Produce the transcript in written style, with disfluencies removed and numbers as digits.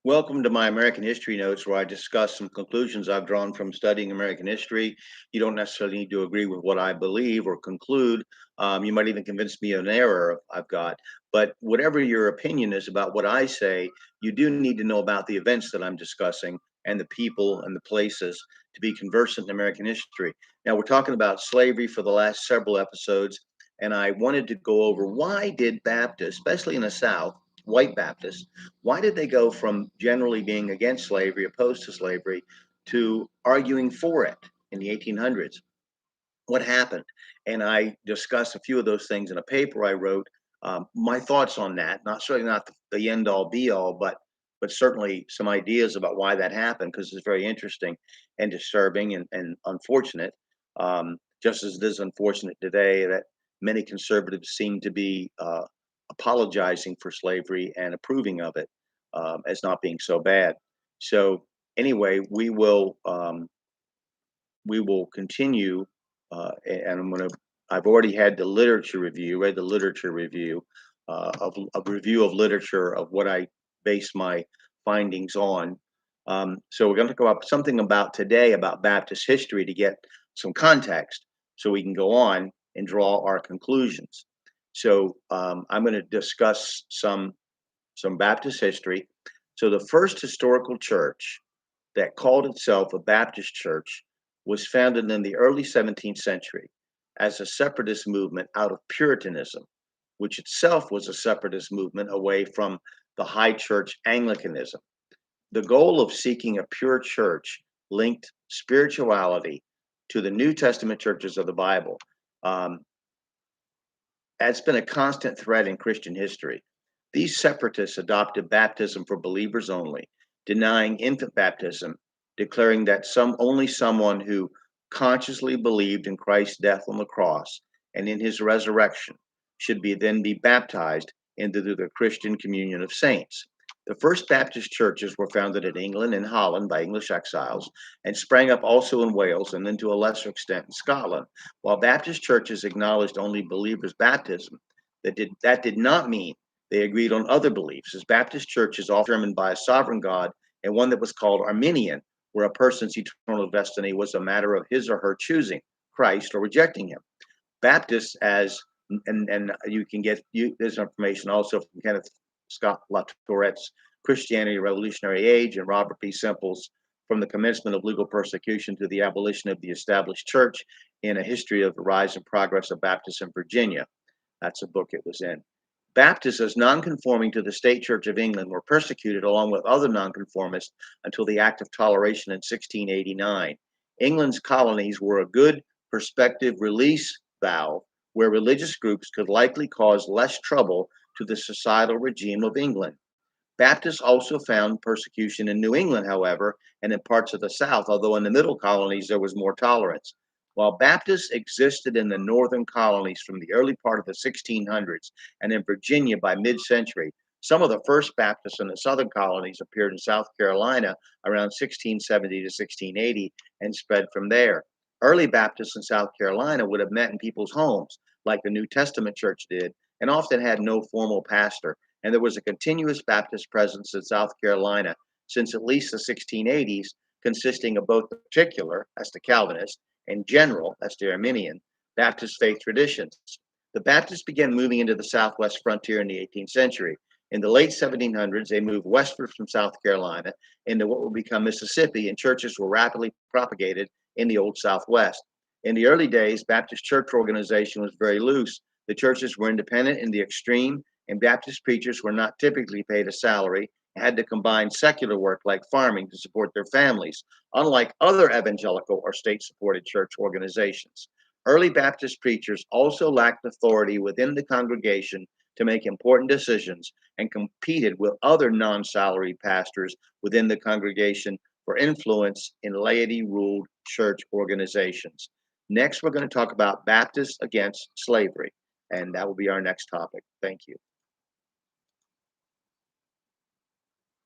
Welcome to my American History Notes, where I discuss some conclusions I've drawn from studying American history. You don't necessarily need to agree with what I believe or conclude. You might even convince me of an error I've got. But whatever your opinion is about what I say, you do need to know about the events that I'm discussing and the people and the places to be conversant in American history. Now, we're talking about slavery for the last several episodes, and I wanted to go over why did Baptists, especially in the South, white Baptists, why did they go from generally being against slavery, opposed to slavery, to arguing for it in the 1800s? What happened? And I discussed a few of those things in a paper I wrote. My thoughts on that, not certainly not the end all be all, but certainly some ideas about why that happened, because it's very interesting and disturbing and unfortunate. Just as it is unfortunate today that many conservatives seem to be apologizing for slavery and approving of it as not being so bad. So anyway, we will continue, and I'm going to. I've already had the literature review, read the literature review of a review of literature of what I base my findings on. So we're going to talk about something about today about Baptist history to get some context, so we can go on and draw our conclusions. So I'm going to discuss some Baptist history. So the first historical church that called itself a Baptist church was founded in the early 17th century as a separatist movement out of Puritanism, which itself was a separatist movement away from the high church Anglicanism. The goal of seeking a pure church linked spirituality to the New Testament churches of the Bible. Um, that's been a constant thread in Christian history. These separatists adopted baptism for believers only, denying infant baptism, declaring that only someone who consciously believed in Christ's death on the cross and in his resurrection should be baptized into the Christian communion of saints. The first Baptist churches were founded in England and Holland by English exiles and sprang up also in Wales and then to a lesser extent in Scotland. While Baptist churches acknowledged only believers' baptism, that did not mean they agreed on other beliefs, as Baptist churches often determined by a sovereign God and one that was called Arminian, where a person's eternal destiny was a matter of his or her choosing Christ or rejecting him. Baptists, and you can get this information also from Kenneth Scott Latourrette's Christianity Revolutionary Age and Robert B. Simple's From the Commencement of Legal Persecution to the Abolition of the Established Church in a History of the Rise and Progress of Baptists in Virginia. That's a book it was in. Baptists, as nonconforming to the State Church of England, were persecuted along with other nonconformists until the Act of Toleration in 1689. England's colonies were a good prospective release valve where religious groups could likely cause less trouble to the societal regime of England. Baptists also found persecution in New England, however, and in parts of the South, although in the middle colonies there was more tolerance. While Baptists existed in the northern colonies from the early part of the 1600s and in Virginia by mid century, some of the first Baptists in the southern colonies appeared in South Carolina around 1670 to 1680 and spread from there. Early Baptists in South Carolina would have met in people's homes, like the New Testament church did, and often had no formal pastor, and there was a continuous Baptist presence in South Carolina since at least the 1680s, consisting of both the particular, as the Calvinist, and general, as the Arminian, Baptist faith traditions. The Baptists began moving into the southwest frontier in the 18th century. In the late 1700s, they moved westward from South Carolina into what would become Mississippi, and churches were rapidly propagated in the Old Southwest. In the early days, Baptist church organization was very loose. The churches were independent in the extreme, and Baptist preachers were not typically paid a salary and had to combine secular work like farming to support their families, unlike other evangelical or state supported church organizations. Early Baptist preachers also lacked authority within the congregation to make important decisions and competed with other non salaried pastors within the congregation for influence in laity ruled church organizations. Next, we're going to talk about Baptists against slavery, and that will be our next topic. Thank you.